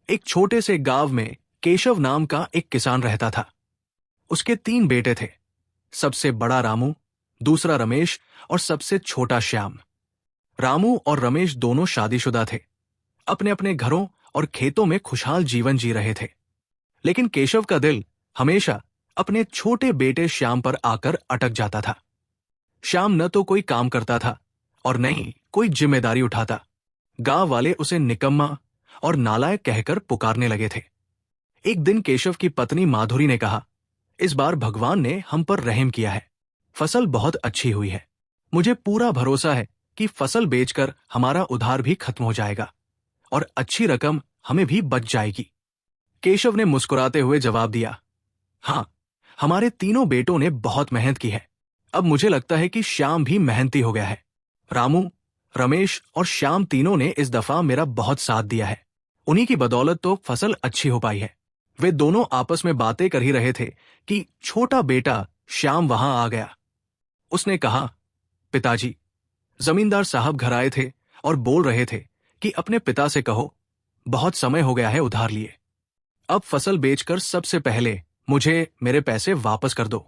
एक छोटे से गांव में केशव नाम का एक किसान रहता था। उसके 3 बेटे थे। सबसे बड़ा रामू, दूसरा रमेश और सबसे छोटा श्याम। रामू और रमेश दोनों शादीशुदा थे, अपने अपने घरों और खेतों में खुशहाल जीवन जी रहे थे। लेकिन केशव का दिल हमेशा अपने छोटे बेटे श्याम पर आकर अटक जाता था। श्याम न तो कोई काम करता था और न ही कोई जिम्मेदारी उठाता। गांव वाले उसे निकम्मा और नालायक कहकर पुकारने लगे थे। एक दिन केशव की पत्नी माधुरी ने कहा, इस बार भगवान ने हम पर रहम किया है। फसल बहुत अच्छी हुई है। मुझे पूरा भरोसा है कि फसल बेचकर हमारा उधार भी खत्म हो जाएगा और अच्छी रकम हमें भी बच जाएगी। केशव ने मुस्कुराते हुए जवाब दिया, हाँ, हमारे तीनों बेटों ने बहुत मेहनत की है। अब मुझे लगता है कि श्याम भी मेहनती हो गया है। रामू, रमेश और श्याम तीनों ने इस दफा मेरा बहुत साथ दिया है। उन्हीं की बदौलत तो फसल अच्छी हो पाई है। वे दोनों आपस में बातें कर ही रहे थे कि छोटा बेटा श्याम वहां आ गया। उसने कहा, पिताजी, जमींदार साहब घर आए थे और बोल रहे थे कि अपने पिता से कहो, बहुत समय हो गया है उधार लिए। अब फसल बेचकर सबसे पहले मुझे मेरे पैसे वापस कर दो।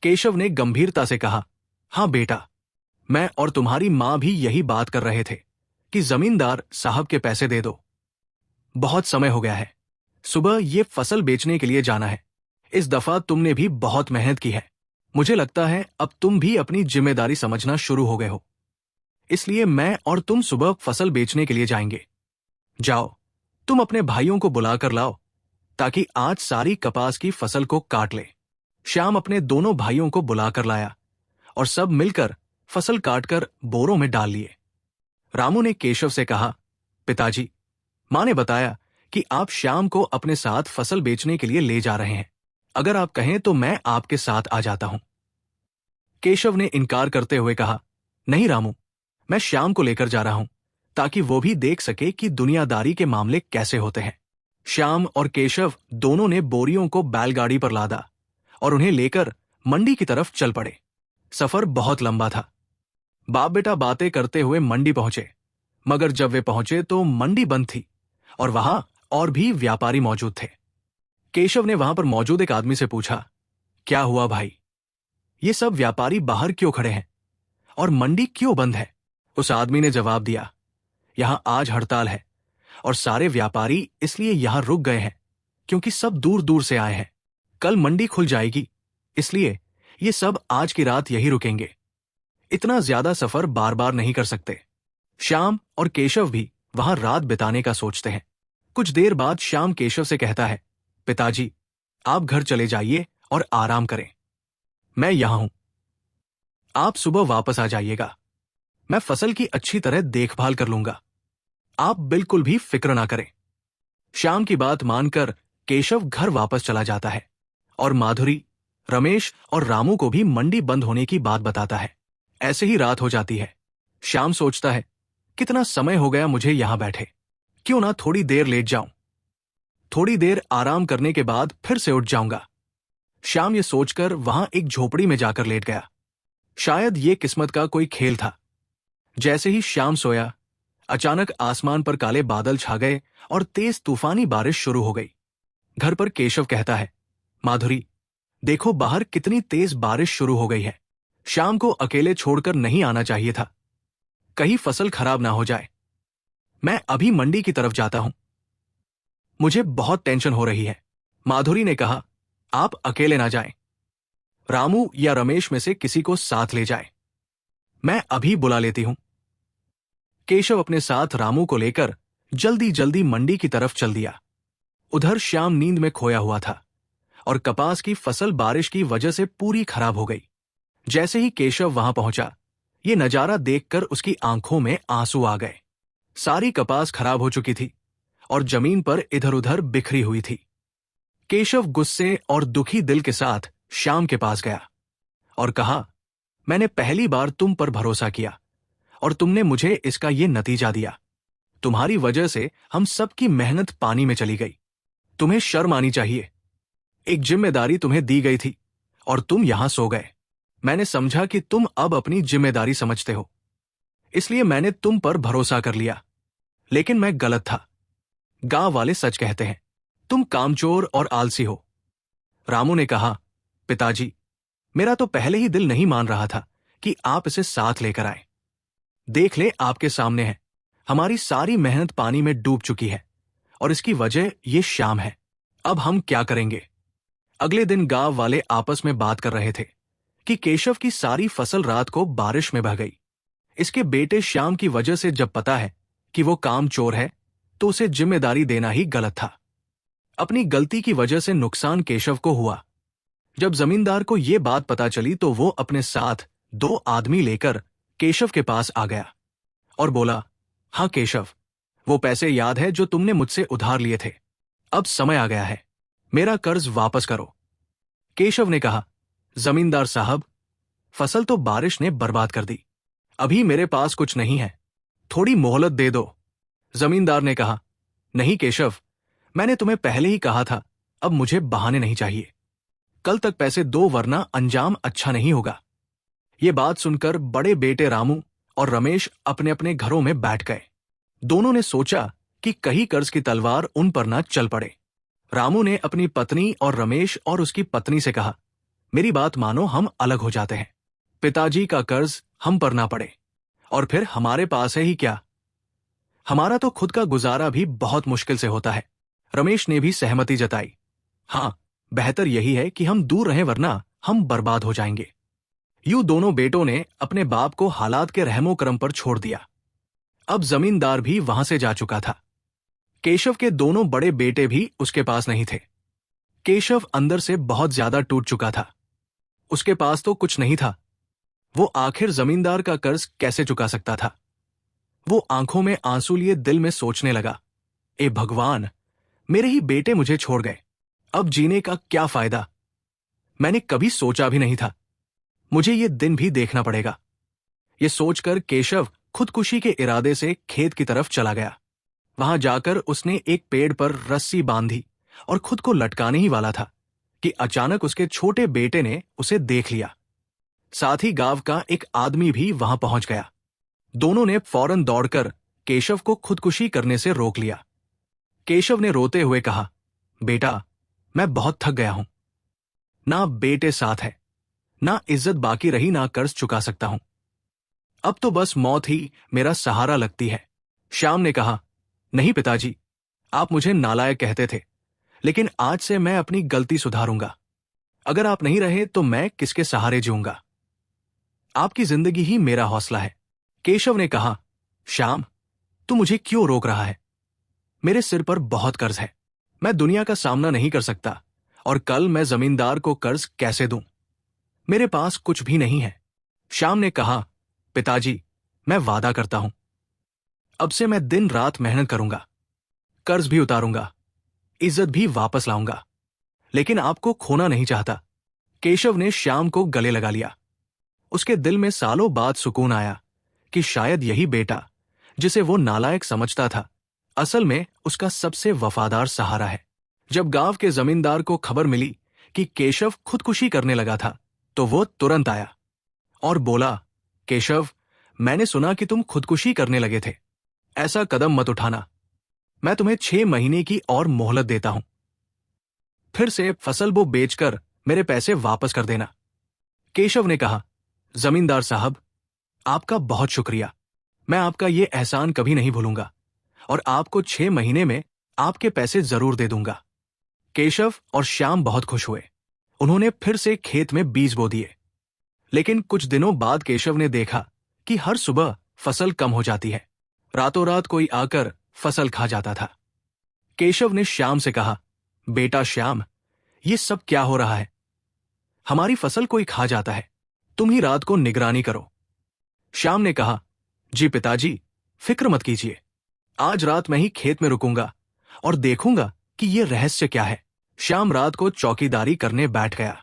केशव ने गंभीरता से कहा, हाँ बेटा, मैं और तुम्हारी मां भी यही बात कर रहे थे कि जमींदार साहब के पैसे दे दो। बहुत समय हो गया है। सुबह ये फसल बेचने के लिए जाना है। इस दफा तुमने भी बहुत मेहनत की है। मुझे लगता है अब तुम भी अपनी जिम्मेदारी समझना शुरू हो गए हो। इसलिए मैं और तुम सुबह फसल बेचने के लिए जाएंगे। जाओ, तुम अपने भाइयों को बुलाकर लाओ ताकि आज सारी कपास की फसल को काट ले। श्याम अपने दोनों भाइयों को बुलाकर लाया और सब मिलकर फसल काटकर बोरों में डाल लिए। रामू ने केशव से कहा, पिताजी, मां ने बताया कि आप श्याम को अपने साथ फसल बेचने के लिए ले जा रहे हैं। अगर आप कहें तो मैं आपके साथ आ जाता हूं। केशव ने इनकार करते हुए कहा, नहीं रामू, मैं श्याम को लेकर जा रहा हूं ताकि वो भी देख सके कि दुनियादारी के मामले कैसे होते हैं। श्याम और केशव दोनों ने बोरियों को बैलगाड़ी पर लादा और उन्हें लेकर मंडी की तरफ चल पड़े। सफर बहुत लंबा था। बाप बेटा बातें करते हुए मंडी पहुंचे, मगर जब वे पहुंचे तो मंडी बंद थी और वहां और भी व्यापारी मौजूद थे। केशव ने वहां पर मौजूद एक आदमी से पूछा, क्या हुआ भाई? ये सब व्यापारी बाहर क्यों खड़े हैं और मंडी क्यों बंद है? उस आदमी ने जवाब दिया, यहां आज हड़ताल है और सारे व्यापारी इसलिए यहां रुक गए हैं क्योंकि सब दूर दूर से आए हैं। कल मंडी खुल जाएगी, इसलिए ये सब आज की रात यही रुकेंगे। इतना ज्यादा सफर बार बार नहीं कर सकते। श्याम और केशव भी वहां रात बिताने का सोचते हैं। कुछ देर बाद श्याम केशव से कहता है, पिताजी, आप घर चले जाइए और आराम करें। मैं यहां हूं। आप सुबह वापस आ जाइएगा। मैं फसल की अच्छी तरह देखभाल कर लूंगा। आप बिल्कुल भी फिक्र ना करें। श्याम की बात मानकर केशव घर वापस चला जाता है और माधुरी, रमेश और रामू को भी मंडी बंद होने की बात बताता है। ऐसे ही रात हो जाती है। श्याम सोचता है, कितना समय हो गया मुझे यहां बैठे, क्यों ना थोड़ी देर लेट जाऊं। थोड़ी देर आराम करने के बाद फिर से उठ जाऊंगा। श्याम ये सोचकर वहां एक झोपड़ी में जाकर लेट गया। शायद ये किस्मत का कोई खेल था। जैसे ही श्याम सोया, अचानक आसमान पर काले बादल छा गए और तेज तूफानी बारिश शुरू हो गई। घर पर केशव कहता है, माधुरी, देखो बाहर कितनी तेज बारिश शुरू हो गई है। श्याम को अकेले छोड़कर नहीं आना चाहिए था। कहीं फसल खराब ना हो जाए। मैं अभी मंडी की तरफ जाता हूं। मुझे बहुत टेंशन हो रही है। माधुरी ने कहा, आप अकेले ना जाएं। रामू या रमेश में से किसी को साथ ले जाए। मैं अभी बुला लेती हूं। केशव अपने साथ रामू को लेकर जल्दी जल्दी मंडी की तरफ चल दिया। उधर श्याम नींद में खोया हुआ था और कपास की फसल बारिश की वजह से पूरी खराब हो गई। जैसे ही केशव वहां पहुंचा, ये नजारा देखकर उसकी आंखों में आंसू आ गए। सारी कपास खराब हो चुकी थी और जमीन पर इधर उधर बिखरी हुई थी। केशव गुस्से और दुखी दिल के साथ श्याम के पास गया और कहा, मैंने पहली बार तुम पर भरोसा किया और तुमने मुझे इसका ये नतीजा दिया। तुम्हारी वजह से हम सबकी मेहनत पानी में चली गई। तुम्हें शर्म आनी चाहिए। एक जिम्मेदारी तुम्हें दी गई थी और तुम यहां सो गए। मैंने समझा कि तुम अब अपनी जिम्मेदारी समझते हो, इसलिए मैंने तुम पर भरोसा कर लिया। लेकिन मैं गलत था। गांव वाले सच कहते हैं, तुम कामचोर और आलसी हो। रामू ने कहा, पिताजी, मेरा तो पहले ही दिल नहीं मान रहा था कि आप इसे साथ लेकर आए। देख ले, आपके सामने है, हमारी सारी मेहनत पानी में डूब चुकी है और इसकी वजह ये श्याम है। अब हम क्या करेंगे? अगले दिन गांव वाले आपस में बात कर रहे थे कि केशव की सारी फसल रात को बारिश में बह गई। इसके बेटे श्याम की वजह से जब पता है कि वो काम चोर है तो उसे जिम्मेदारी देना ही गलत था। अपनी गलती की वजह से नुकसान केशव को हुआ। जब जमींदार को यह बात पता चली तो वो अपने साथ 2 आदमी लेकर केशव के पास आ गया और बोला, हाँ केशव, वो पैसे याद है जो तुमने मुझसे उधार लिए थे। अब समय आ गया है, मेरा कर्ज वापस करो। केशव ने कहा, जमींदार साहब, फसल तो बारिश ने बर्बाद कर दी, अभी मेरे पास कुछ नहीं है, थोड़ी मोहलत दे दो। जमींदार ने कहा, नहीं केशव, मैंने तुम्हें पहले ही कहा था, अब मुझे बहाने नहीं चाहिए। कल तक पैसे दो वरना अंजाम अच्छा नहीं होगा। ये बात सुनकर बड़े बेटे रामू और रमेश अपने अपने घरों में बैठ गए। दोनों ने सोचा कि कहीं कर्ज की तलवार उन पर ना चल पड़े। रामू ने अपनी पत्नी और रमेश और उसकी पत्नी से कहा, मेरी बात मानो, हम अलग हो जाते हैं। पिताजी का कर्ज हम पर ना पड़े और फिर हमारे पास है ही क्या, हमारा तो खुद का गुजारा भी बहुत मुश्किल से होता है। रमेश ने भी सहमति जताई, हाँ, बेहतर यही है कि हम दूर रहें वरना हम बर्बाद हो जाएंगे। यूं दोनों बेटों ने अपने बाप को हालात के रहमो करम पर छोड़ दिया। अब जमींदार भी वहां से जा चुका था। केशव के दोनों बड़े बेटे भी उसके पास नहीं थे। केशव अंदर से बहुत ज्यादा टूट चुका था। उसके पास तो कुछ नहीं था। वो आखिर जमींदार का कर्ज कैसे चुका सकता था? वो आंखों में आंसू लिए दिल में सोचने लगा, ए भगवान, मेरे ही बेटे मुझे छोड़ गए, अब जीने का क्या फायदा? मैंने कभी सोचा भी नहीं था, मुझे ये दिन भी देखना पड़ेगा। ये सोचकर केशव खुदकुशी के इरादे से खेत की तरफ चला गया। वहां जाकर उसने एक पेड़ पर रस्सी बांधी और खुद को लटकाने ही वाला था कि अचानक उसके छोटे बेटे ने उसे देख लिया। साथ ही गांव का एक आदमी भी वहां पहुंच गया। दोनों ने फौरन दौड़कर केशव को खुदकुशी करने से रोक लिया। केशव ने रोते हुए कहा, बेटा, मैं बहुत थक गया हूं। ना बेटे साथ है, ना इज्जत बाकी रही, ना कर्ज चुका सकता हूं। अब तो बस मौत ही मेरा सहारा लगती है। श्याम ने कहा, नहीं पिताजी, आप मुझे नालायक कहते थे, लेकिन आज से मैं अपनी गलती सुधारूंगा। अगर आप नहीं रहे तो मैं किसके सहारे जीऊंगा? आपकी जिंदगी ही मेरा हौसला है। केशव ने कहा, श्याम, तू मुझे क्यों रोक रहा है? मेरे सिर पर बहुत कर्ज है, मैं दुनिया का सामना नहीं कर सकता, और कल मैं जमींदार को कर्ज कैसे दूं? मेरे पास कुछ भी नहीं है। श्याम ने कहा, पिताजी, मैं वादा करता हूं, अब से मैं दिन रात मेहनत करूंगा, कर्ज भी उतारूंगा, इज्जत भी वापस लाऊंगा, लेकिन आपको खोना नहीं चाहता। केशव ने श्याम को गले लगा लिया। उसके दिल में सालों बाद सुकून आया कि शायद यही बेटा, जिसे वो नालायक समझता था, असल में उसका सबसे वफादार सहारा है। जब गांव के जमींदार को खबर मिली कि केशव खुदकुशी करने लगा था, तो वो तुरंत आया और बोला, केशव, मैंने सुना कि तुम खुदकुशी करने लगे थे। ऐसा कदम मत उठाना, मैं तुम्हें 6 महीने की और मोहलत देता हूं। फिर से फसल वो बेचकर मेरे पैसे वापस कर देना। केशव ने कहा, जमींदार साहब, आपका बहुत शुक्रिया, मैं आपका ये एहसान कभी नहीं भूलूंगा और आपको 6 महीने में आपके पैसे जरूर दे दूंगा। केशव और श्याम बहुत खुश हुए। उन्होंने फिर से खेत में बीज बो दिए। लेकिन कुछ दिनों बाद केशव ने देखा कि हर सुबह फसल कम हो जाती है। रातों रात कोई आकर फसल खा जाता था। केशव ने श्याम से कहा, बेटा श्याम, ये सब क्या हो रहा है? हमारी फसल कोई खा जाता है, तुम ही रात को निगरानी करो। श्याम ने कहा, जी पिताजी, फिक्र मत कीजिए, आज रात मैं ही खेत में रुकूंगा और देखूंगा कि ये रहस्य क्या है। श्याम रात को चौकीदारी करने बैठ गया।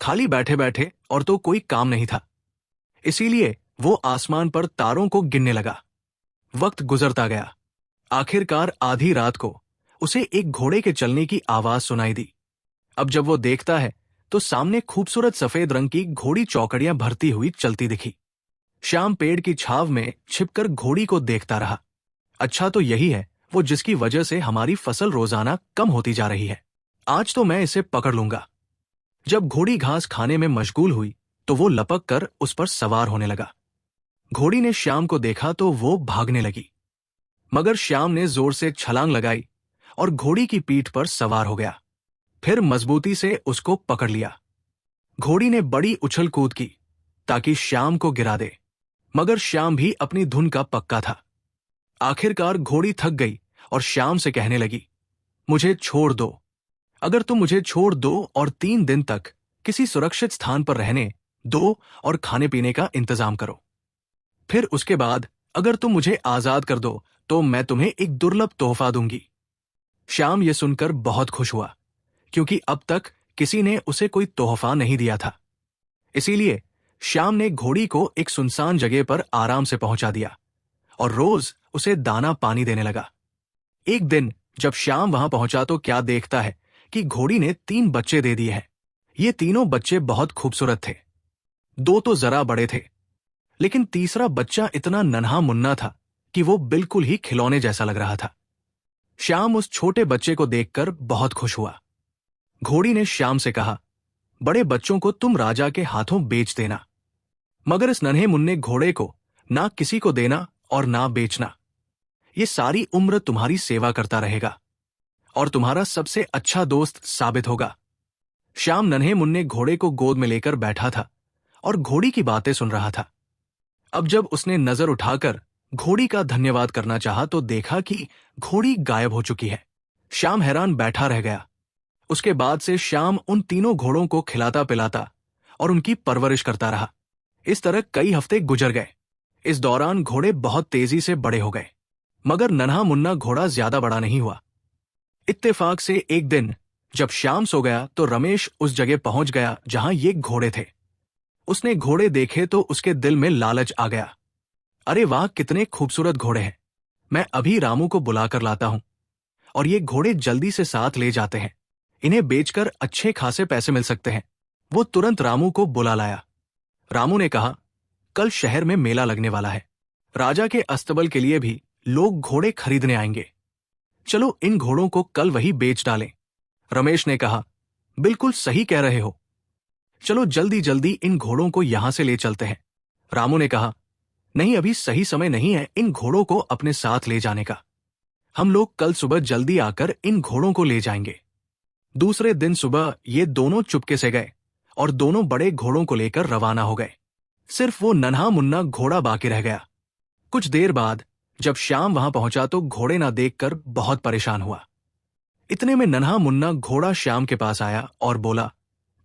खाली बैठे बैठे और तो कोई काम नहीं था, इसीलिए वो आसमान पर तारों को गिनने लगा। वक्त गुजरता गया। आखिरकार आधी रात को उसे एक घोड़े के चलने की आवाज सुनाई दी। अब जब वो देखता है तो सामने खूबसूरत सफेद रंग की घोड़ी चौकड़ियां भरती हुई चलती दिखी। श्याम पेड़ की छाव में छिपकर घोड़ी को देखता रहा। अच्छा तो यही है, वो जिसकी वजह से हमारी फसल रोजाना कम होती जा रही है। आज तो मैं इसे पकड़ लूंगा। जब घोड़ी घास खाने में मशगूल हुई तो वो लपक कर उस पर सवार होने लगा। घोड़ी ने श्याम को देखा तो वो भागने लगी, मगर श्याम ने जोर से एक छलांग लगाई और घोड़ी की पीठ पर सवार हो गया। फिर मजबूती से उसको पकड़ लिया। घोड़ी ने बड़ी उछल कूद की ताकि श्याम को गिरा दे, मगर श्याम भी अपनी धुन का पक्का था। आखिरकार घोड़ी थक गई और श्याम से कहने लगी, मुझे छोड़ दो। अगर तुम मुझे छोड़ दो और 3 दिन तक किसी सुरक्षित स्थान पर रहने दो और खाने पीने का इंतजाम करो, फिर उसके बाद अगर तुम मुझे आजाद कर दो तो मैं तुम्हें एक दुर्लभ तोहफा दूंगी। श्याम ये सुनकर बहुत खुश हुआ, क्योंकि अब तक किसी ने उसे कोई तोहफा नहीं दिया था। इसीलिए श्याम ने घोड़ी को एक सुनसान जगह पर आराम से पहुंचा दिया और रोज उसे दाना पानी देने लगा। एक दिन जब श्याम वहां पहुंचा तो क्या देखता है कि घोड़ी ने 3 बच्चे दे दिए हैं। ये तीनों बच्चे बहुत खूबसूरत थे। 2 तो जरा बड़े थे, लेकिन तीसरा बच्चा इतना नन्हा मुन्ना था कि वो बिल्कुल ही खिलौने जैसा लग रहा था। श्याम उस छोटे बच्चे को देखकर बहुत खुश हुआ। घोड़ी ने श्याम से कहा, बड़े बच्चों को तुम राजा के हाथों बेच देना, मगर इस नन्हे मुन्ने घोड़े को ना किसी को देना और ना बेचना। ये सारी उम्र तुम्हारी सेवा करता रहेगा और तुम्हारा सबसे अच्छा दोस्त साबित होगा। श्याम नन्हे मुन्ने घोड़े को गोद में लेकर बैठा था और घोड़ी की बातें सुन रहा था। अब जब उसने नजर उठाकर घोड़ी का धन्यवाद करना चाहा तो देखा कि घोड़ी गायब हो चुकी है। श्याम हैरान बैठा रह गया। उसके बाद से श्याम उन तीनों घोड़ों को खिलाता पिलाता और उनकी परवरिश करता रहा। इस तरह कई हफ्ते गुजर गए। इस दौरान घोड़े बहुत तेजी से बड़े हो गए, मगर नन्हा मुन्ना घोड़ा ज्यादा बड़ा नहीं हुआ। इत्तेफाक से एक दिन जब श्याम सो गया तो रमेश उस जगह पहुंच गया जहां ये घोड़े थे। उसने घोड़े देखे तो उसके दिल में लालच आ गया। अरे वाह, कितने खूबसूरत घोड़े हैं। मैं अभी रामू को बुलाकर लाता हूं और ये घोड़े जल्दी से साथ ले जाते हैं। इन्हें बेचकर अच्छे खासे पैसे मिल सकते हैं। वो तुरंत रामू को बुला लाया। रामू ने कहा, कल शहर में मेला लगने वाला है। राजा के अस्तबल के लिए भी लोग घोड़े खरीदने आएंगे। चलो इन घोड़ों को कल वही बेच डालें। रमेश ने कहा, बिल्कुल सही कह रहे हो। चलो जल्दी जल्दी इन घोड़ों को यहां से ले चलते हैं। रामू ने कहा, नहीं, अभी सही समय नहीं है इन घोड़ों को अपने साथ ले जाने का। हम लोग कल सुबह जल्दी आकर इन घोड़ों को ले जाएंगे। दूसरे दिन सुबह ये दोनों चुपके से गए और दोनों बड़े घोड़ों को लेकर रवाना हो गए। सिर्फ वो नन्हा मुन्ना घोड़ा बाकी रह गया। कुछ देर बाद जब श्याम वहां पहुंचा तो घोड़े ना देखकर बहुत परेशान हुआ। इतने में नन्हा मुन्ना घोड़ा श्याम के पास आया और बोला,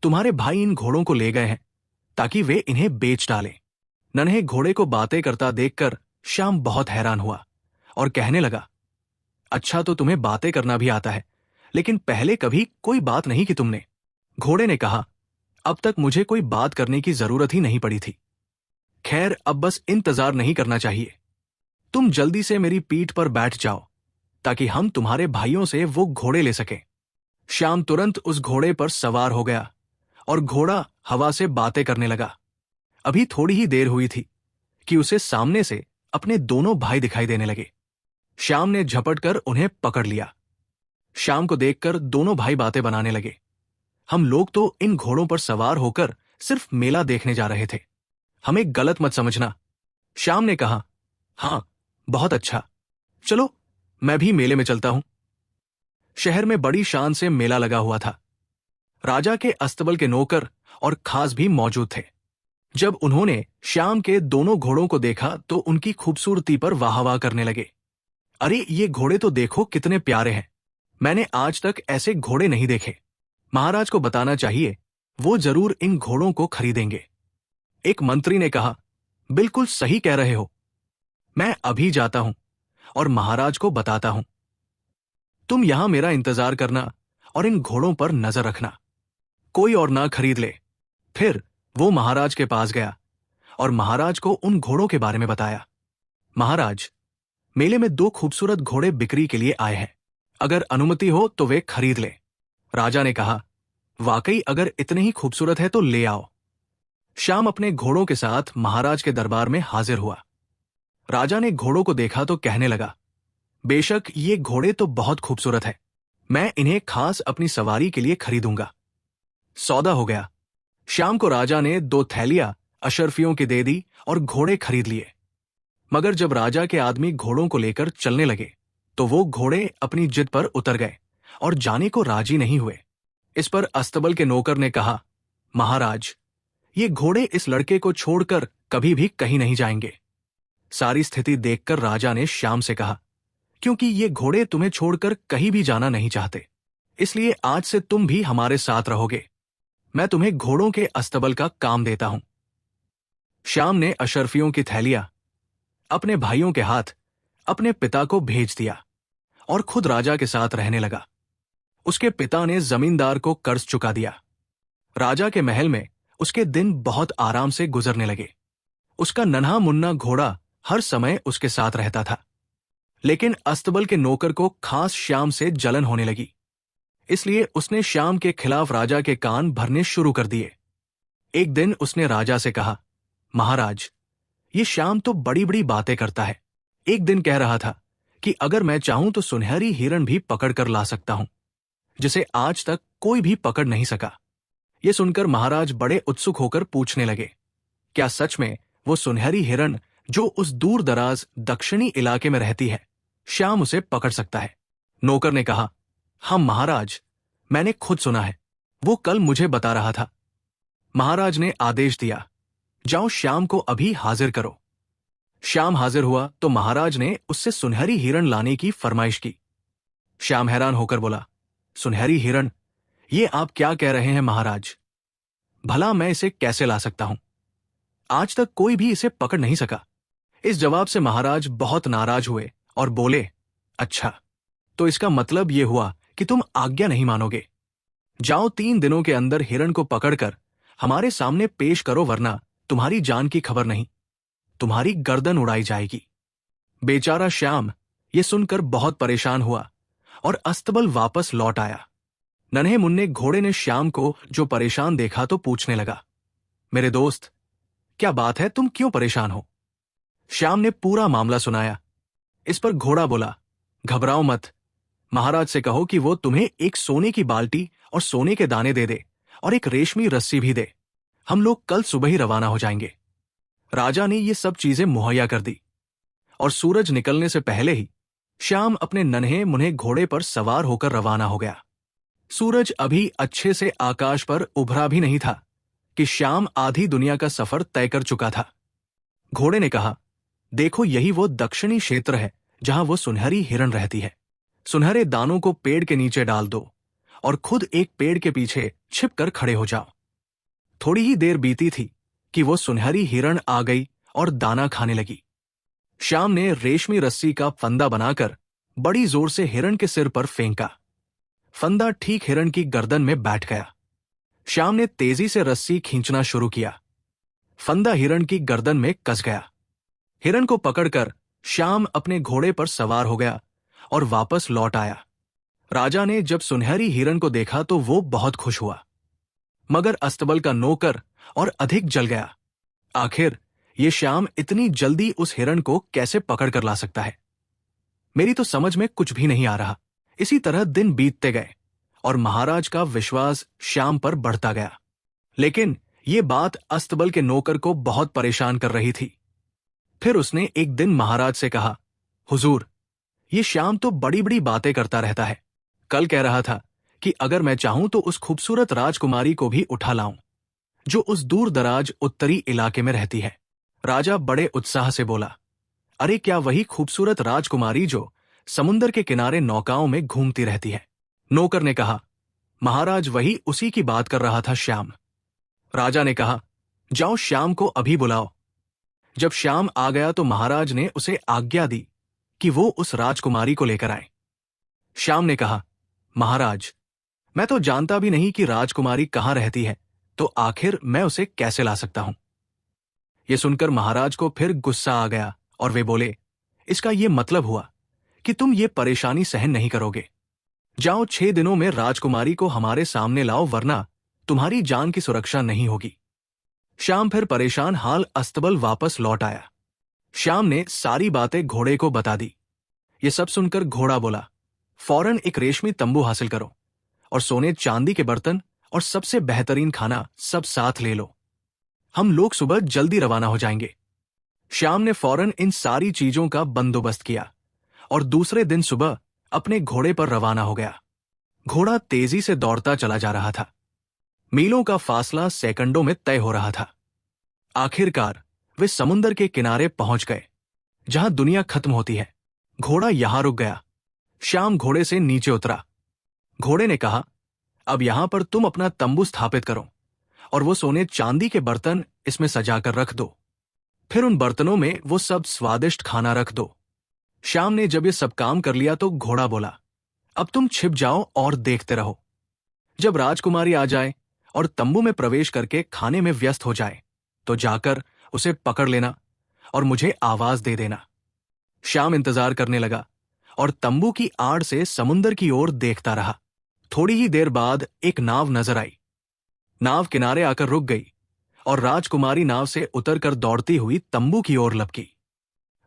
तुम्हारे भाई इन घोड़ों को ले गए हैं ताकि वे इन्हें बेच डालें। नन्हे घोड़े को बातें करता देखकर श्याम बहुत हैरान हुआ और कहने लगा, अच्छा तो तुम्हें बातें करना भी आता है, लेकिन पहले कभी कोई बात नहीं की तुमने। घोड़े ने कहा, अब तक मुझे कोई बात करने की जरूरत ही नहीं पड़ी थी। खैर, अब बस इंतजार नहीं करना चाहिए। तुम जल्दी से मेरी पीठ पर बैठ जाओ ताकि हम तुम्हारे भाइयों से वो घोड़े ले सकें। श्याम तुरंत उस घोड़े पर सवार हो गया और घोड़ा हवा से बातें करने लगा। अभी थोड़ी ही देर हुई थी कि उसे सामने से अपने दोनों भाई दिखाई देने लगे। श्याम ने झपट कर उन्हें पकड़ लिया। श्याम को देखकर दोनों भाई बातें बनाने लगे। हम लोग तो इन घोड़ों पर सवार होकर सिर्फ मेला देखने जा रहे थे, हमें गलत मत समझना। श्याम ने कहा, हाँ बहुत अच्छा, चलो मैं भी मेले में चलता हूं। शहर में बड़ी शान से मेला लगा हुआ था। राजा के अस्तबल के नौकर और खास भी मौजूद थे। जब उन्होंने श्याम के दोनों घोड़ों को देखा तो उनकी खूबसूरती पर वाह वाह करने लगे। अरे ये घोड़े तो देखो कितने प्यारे हैं, मैंने आज तक ऐसे घोड़े नहीं देखे। महाराज को बताना चाहिए, वो जरूर इन घोड़ों को खरीदेंगे। एक मंत्री ने कहा, बिल्कुल सही कह रहे हो, मैं अभी जाता हूं और महाराज को बताता हूं। तुम यहां मेरा इंतजार करना और इन घोड़ों पर नजर रखना, कोई और ना खरीद ले। फिर वो महाराज के पास गया और महाराज को उन घोड़ों के बारे में बताया। महाराज, मेले में 2 खूबसूरत घोड़े बिक्री के लिए आए हैं, अगर अनुमति हो तो वे खरीद ले। राजा ने कहा, वाकई अगर इतने ही खूबसूरत है तो ले आओ। श्याम अपने घोड़ों के साथ महाराज के दरबार में हाजिर हुआ। राजा ने घोड़ों को देखा तो कहने लगा, बेशक ये घोड़े तो बहुत खूबसूरत है, मैं इन्हें खास अपनी सवारी के लिए खरीदूंगा। सौदा हो गया। शाम को राजा ने 2 थैलियां अशरफियों की दे दी और घोड़े खरीद लिए। मगर जब राजा के आदमी घोड़ों को लेकर चलने लगे तो वो घोड़े अपनी जिद पर उतर गए और जाने को राजी नहीं हुए। इस पर अस्तबल के नौकर ने कहा, महाराज, ये घोड़े इस लड़के को छोड़कर कभी भी कहीं नहीं जाएंगे। सारी स्थिति देखकर राजा ने श्याम से कहा, क्योंकि ये घोड़े तुम्हें छोड़कर कहीं भी जाना नहीं चाहते, इसलिए आज से तुम भी हमारे साथ रहोगे। मैं तुम्हें घोड़ों के अस्तबल का काम देता हूं। श्याम ने अशरफियों की थैलियां अपने भाइयों के हाथ अपने पिता को भेज दिया और खुद राजा के साथ रहने लगा। उसके पिता ने जमींदार को कर्ज चुका दिया। राजा के महल में उसके दिन बहुत आराम से गुजरने लगे। उसका नन्हा मुन्ना घोड़ा हर समय उसके साथ रहता था। लेकिन अस्तबल के नौकर को खास श्याम से जलन होने लगी, इसलिए उसने श्याम के खिलाफ राजा के कान भरने शुरू कर दिए। एक दिन उसने राजा से कहा, महाराज, ये श्याम तो बड़ी बड़ी बातें करता है। एक दिन कह रहा था कि अगर मैं चाहूं तो सुनहरी हिरण भी पकड़ कर ला सकता हूं, जिसे आज तक कोई भी पकड़ नहीं सका। ये सुनकर महाराज बड़े उत्सुक होकर पूछने लगे, क्या सच में वो सुनहरी हिरण जो उस दूर दराज दक्षिणी इलाके में रहती है, श्याम उसे पकड़ सकता है? नौकर ने कहा, हाँ महाराज, मैंने खुद सुना है, वो कल मुझे बता रहा था। महाराज ने आदेश दिया, जाओ श्याम को अभी हाजिर करो। श्याम हाजिर हुआ तो महाराज ने उससे सुनहरी हिरण लाने की फरमाइश की। श्याम हैरान होकर बोला, सुनहरी हिरण, ये आप क्या कह रहे हैं महाराज? भला मैं इसे कैसे ला सकता हूं? आज तक कोई भी इसे पकड़ नहीं सका। इस जवाब से महाराज बहुत नाराज हुए और बोले, अच्छा, तो इसका मतलब यह हुआ कि तुम आज्ञा नहीं मानोगे। जाओ 3 दिनों के अंदर हिरण को पकड़कर हमारे सामने पेश करो, वरना तुम्हारी जान की खबर नहीं, तुम्हारी गर्दन उड़ाई जाएगी। बेचारा श्याम ये सुनकर बहुत परेशान हुआ और अस्तबल वापस लौट आया। नन्हे मुन्ने घोड़े ने श्याम को जो परेशान देखा तो पूछने लगा, मेरे दोस्त, क्या बात है, तुम क्यों परेशान हो? श्याम ने पूरा मामला सुनाया। इस पर घोड़ा बोला, घबराओ मत, महाराज से कहो कि वो तुम्हें एक सोने की बाल्टी और सोने के दाने दे दे और एक रेशमी रस्सी भी दे। हम लोग कल सुबह ही रवाना हो जाएंगे। राजा ने ये सब चीजें मुहैया कर दी और सूरज निकलने से पहले ही श्याम अपने नन्हे मुन्ने घोड़े पर सवार होकर रवाना हो गया। सूरज अभी अच्छे से आकाश पर उभरा भी नहीं था कि श्याम आधी दुनिया का सफर तय कर चुका था। घोड़े ने कहा, देखो, यही वो दक्षिणी क्षेत्र है जहां वो सुनहरी हिरण रहती है। सुनहरे दानों को पेड़ के नीचे डाल दो और खुद एक पेड़ के पीछे छिपकर खड़े हो जाओ। थोड़ी ही देर बीती थी कि वो सुनहरी हिरण आ गई और दाना खाने लगी। श्याम ने रेशमी रस्सी का फंदा बनाकर बड़ी जोर से हिरण के सिर पर फेंका। फंदा ठीक हिरण की गर्दन में बैठ गया। श्याम ने तेजी से रस्सी खींचना शुरू किया। फंदा हिरण की गर्दन में कस गया। हिरण को पकड़कर श्याम अपने घोड़े पर सवार हो गया और वापस लौट आया। राजा ने जब सुनहरी हिरण को देखा तो वो बहुत खुश हुआ, मगर अस्तबल का नौकर और अधिक जल गया। आखिर ये श्याम इतनी जल्दी उस हिरण को कैसे पकड़ कर ला सकता है? मेरी तो समझ में कुछ भी नहीं आ रहा। इसी तरह दिन बीतते गए और महाराज का विश्वास श्याम पर बढ़ता गया। लेकिन ये बात अस्तबल के नौकर को बहुत परेशान कर रही थी। फिर उसने एक दिन महाराज से कहा, हुजूर, ये श्याम तो बड़ी बड़ी बातें करता रहता है। कल कह रहा था कि अगर मैं चाहूं तो उस खूबसूरत राजकुमारी को भी उठा लाऊं जो उस दूर दराज उत्तरी इलाके में रहती है। राजा बड़े उत्साह से बोला, अरे क्या वही खूबसूरत राजकुमारी जो समुंदर के किनारे नौकाओं में घूमती रहती है? नौकर ने कहा, महाराज, वही उसी की बात कर रहा था श्याम। राजा ने कहा, जाओ श्याम को अभी बुलाओ। जब श्याम आ गया तो महाराज ने उसे आज्ञा दी कि वो उस राजकुमारी को लेकर आए। श्याम ने कहा, महाराज, मैं तो जानता भी नहीं कि राजकुमारी कहां रहती है, तो आखिर मैं उसे कैसे ला सकता हूं? यह सुनकर महाराज को फिर गुस्सा आ गया और वे बोले, इसका यह मतलब हुआ कि तुम ये परेशानी सहन नहीं करोगे। जाओ 6 दिनों में राजकुमारी को हमारे सामने लाओ, वरना तुम्हारी जान की सुरक्षा नहीं होगी। श्याम फिर परेशान हाल अस्तबल वापस लौट आया। श्याम ने सारी बातें घोड़े को बता दी। ये सब सुनकर घोड़ा बोला, फौरन एक रेशमी तंबू हासिल करो और सोने चांदी के बर्तन और सबसे बेहतरीन खाना सब साथ ले लो। हम लोग सुबह जल्दी रवाना हो जाएंगे। श्याम ने फौरन इन सारी चीजों का बंदोबस्त किया और दूसरे दिन सुबह अपने घोड़े पर रवाना हो गया। घोड़ा तेजी से दौड़ता चला जा रहा था। मीलों का फासला सेकंडों में तय हो रहा था। आखिरकार वे समुंदर के किनारे पहुंच गए, जहां दुनिया खत्म होती है। घोड़ा यहां रुक गया। श्याम घोड़े से नीचे उतरा। घोड़े ने कहा, अब यहां पर तुम अपना तंबू स्थापित करो और वो सोने चांदी के बर्तन इसमें सजाकर रख दो। फिर उन बर्तनों में वो सब स्वादिष्ट खाना रख दो। श्याम ने जब ये सब काम कर लिया तो घोड़ा बोला, अब तुम छिप जाओ और देखते रहो। जब राजकुमारी आ जाए और तंबू में प्रवेश करके खाने में व्यस्त हो जाए तो जाकर उसे पकड़ लेना और मुझे आवाज दे देना। श्याम इंतजार करने लगा और तंबू की आड़ से समुंदर की ओर देखता रहा। थोड़ी ही देर बाद एक नाव नजर आई। नाव किनारे आकर रुक गई और राजकुमारी नाव से उतरकर दौड़ती हुई तंबू की ओर लपकी।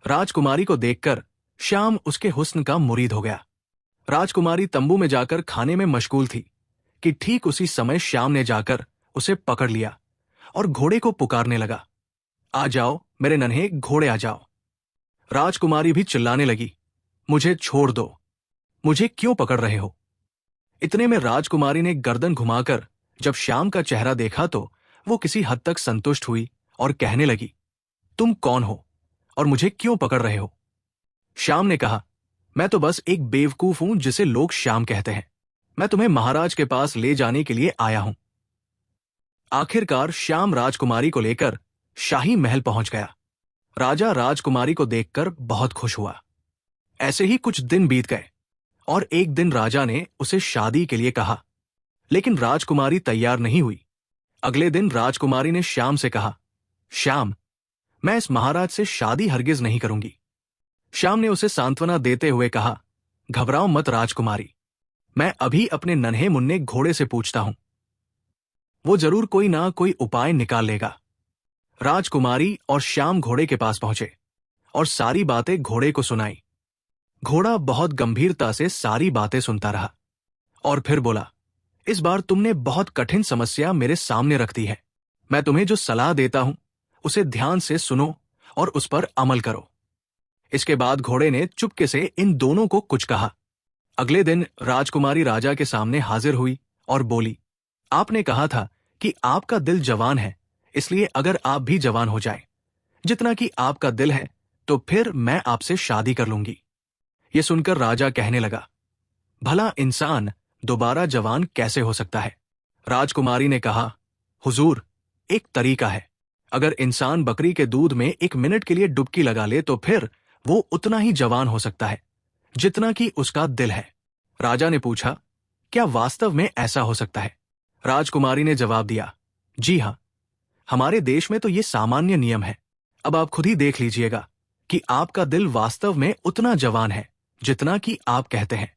राजकुमारी को देखकर श्याम उसके हुस्न का मुरीद हो गया। राजकुमारी तंबू में जाकर खाने में मशगूल थी कि ठीक उसी समय श्याम ने जाकर उसे पकड़ लिया और घोड़े को पुकारने लगा, आ जाओ मेरे नन्हे घोड़े, आ जाओ। राजकुमारी भी चिल्लाने लगी, मुझे छोड़ दो, मुझे क्यों पकड़ रहे हो? इतने में राजकुमारी ने गर्दन घुमाकर जब श्याम का चेहरा देखा तो वो किसी हद तक संतुष्ट हुई और कहने लगी, तुम कौन हो और मुझे क्यों पकड़ रहे हो? श्याम ने कहा, मैं तो बस एक बेवकूफ हूं जिसे लोग श्याम कहते हैं। मैं तुम्हें महाराज के पास ले जाने के लिए आया हूं। आखिरकार श्याम राजकुमारी को लेकर शाही महल पहुंच गया। राजा राजकुमारी को देखकर बहुत खुश हुआ। ऐसे ही कुछ दिन बीत गए और एक दिन राजा ने उसे शादी के लिए कहा, लेकिन राजकुमारी तैयार नहीं हुई। अगले दिन राजकुमारी ने श्याम से कहा, श्याम, मैं इस महाराज से शादी हरगिज नहीं करूंगी। श्याम ने उसे सांत्वना देते हुए कहा, घबराओ मत राजकुमारी, मैं अभी अपने नन्हे मुन्ने घोड़े से पूछता हूं, वो जरूर कोई ना कोई उपाय निकाल लेगा। राजकुमारी और श्याम घोड़े के पास पहुंचे और सारी बातें घोड़े को सुनाई। घोड़ा बहुत गंभीरता से सारी बातें सुनता रहा और फिर बोला, इस बार तुमने बहुत कठिन समस्या मेरे सामने रख दी है। मैं तुम्हें जो सलाह देता हूं उसे ध्यान से सुनो और उस पर अमल करो। इसके बाद घोड़े ने चुपके से इन दोनों को कुछ कहा। अगले दिन राजकुमारी राजा के सामने हाजिर हुई और बोली, आपने कहा था कि आपका दिल जवान है, इसलिए अगर आप भी जवान हो जाए जितना कि आपका दिल है तो फिर मैं आपसे शादी कर लूंगी। ये सुनकर राजा कहने लगा, भला इंसान दोबारा जवान कैसे हो सकता है? राजकुमारी ने कहा, हुजूर, एक तरीका है। अगर इंसान बकरी के दूध में 1 मिनट के लिए डुबकी लगा ले तो फिर वो उतना ही जवान हो सकता है जितना कि उसका दिल है। राजा ने पूछा, क्या वास्तव में ऐसा हो सकता है? राजकुमारी ने जवाब दिया, जी हां, हमारे देश में तो ये सामान्य नियम है। अब आप खुद ही देख लीजिएगा कि आपका दिल वास्तव में उतना जवान है जितना कि आप कहते हैं।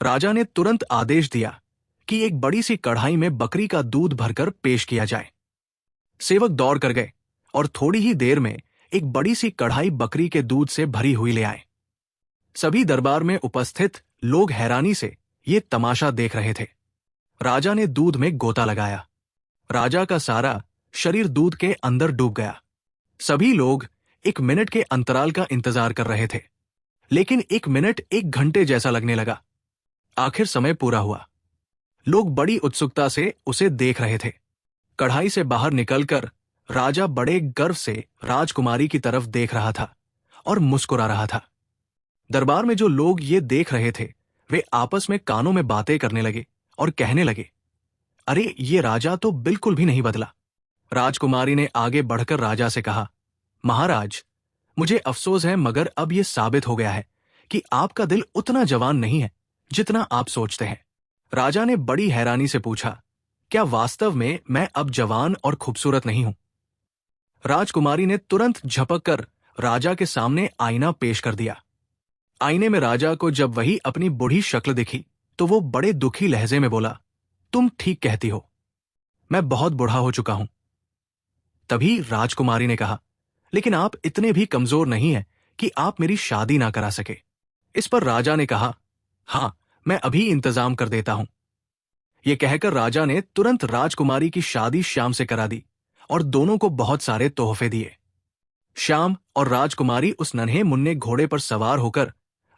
राजा ने तुरंत आदेश दिया कि एक बड़ी सी कढ़ाई में बकरी का दूध भरकर पेश किया जाए। सेवक दौड़ कर गए और थोड़ी ही देर में एक बड़ी सी कढ़ाई बकरी के दूध से भरी हुई ले आए। सभी दरबार में उपस्थित लोग हैरानी से ये तमाशा देख रहे थे। राजा ने दूध में गोता लगाया। राजा का सारा शरीर दूध के अंदर डूब गया। सभी लोग 1 मिनट के अंतराल का इंतजार कर रहे थे, लेकिन 1 मिनट 1 घंटे जैसा लगने लगा। आखिर समय पूरा हुआ। लोग बड़ी उत्सुकता से उसे देख रहे थे। कढ़ाई से बाहर निकलकर राजा बड़े गर्व से राजकुमारी की तरफ देख रहा था और मुस्कुरा रहा था। दरबार में जो लोग ये देख रहे थे वे आपस में कानों में बातें करने लगे और कहने लगे, अरे ये राजा तो बिल्कुल भी नहीं बदला। राजकुमारी ने आगे बढ़कर राजा से कहा, महाराज, मुझे अफसोस है मगर अब यह साबित हो गया है कि आपका दिल उतना जवान नहीं है जितना आप सोचते हैं। राजा ने बड़ी हैरानी से पूछा, क्या वास्तव में मैं अब जवान और खूबसूरत नहीं हूं? राजकुमारी ने तुरंत झपक कर राजा के सामने आईना पेश कर दिया। आईने में राजा को जब वही अपनी बूढ़ी शक्ल दिखी तो वो बड़े दुखी लहजे में बोला, तुम ठीक कहती हो, मैं बहुत बूढ़ा हो चुका हूं। तभी राजकुमारी ने कहा, लेकिन आप इतने भी कमजोर नहीं हैं कि आप मेरी शादी ना करा सके। इस पर राजा ने कहा, हाँ, मैं अभी इंतजाम कर देता हूं। यह कहकर राजा ने तुरंत राजकुमारी की शादी श्याम से करा दी और दोनों को बहुत सारे तोहफे दिए। श्याम और राजकुमारी उस नन्हे मुन्ने घोड़े पर सवार होकर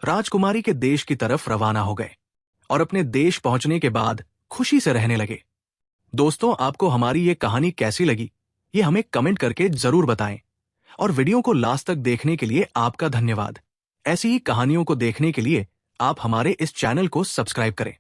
राजकुमारी के देश की तरफ रवाना हो गए और अपने देश पहुंचने के बाद खुशी से रहने लगे। दोस्तों, आपको हमारी ये कहानी कैसी लगी, ये हमें कमेंट करके जरूर बताएं और वीडियो को लास्ट तक देखने के लिए आपका धन्यवाद। ऐसी ही कहानियों को देखने के लिए आप हमारे इस चैनल को सब्सक्राइब करें।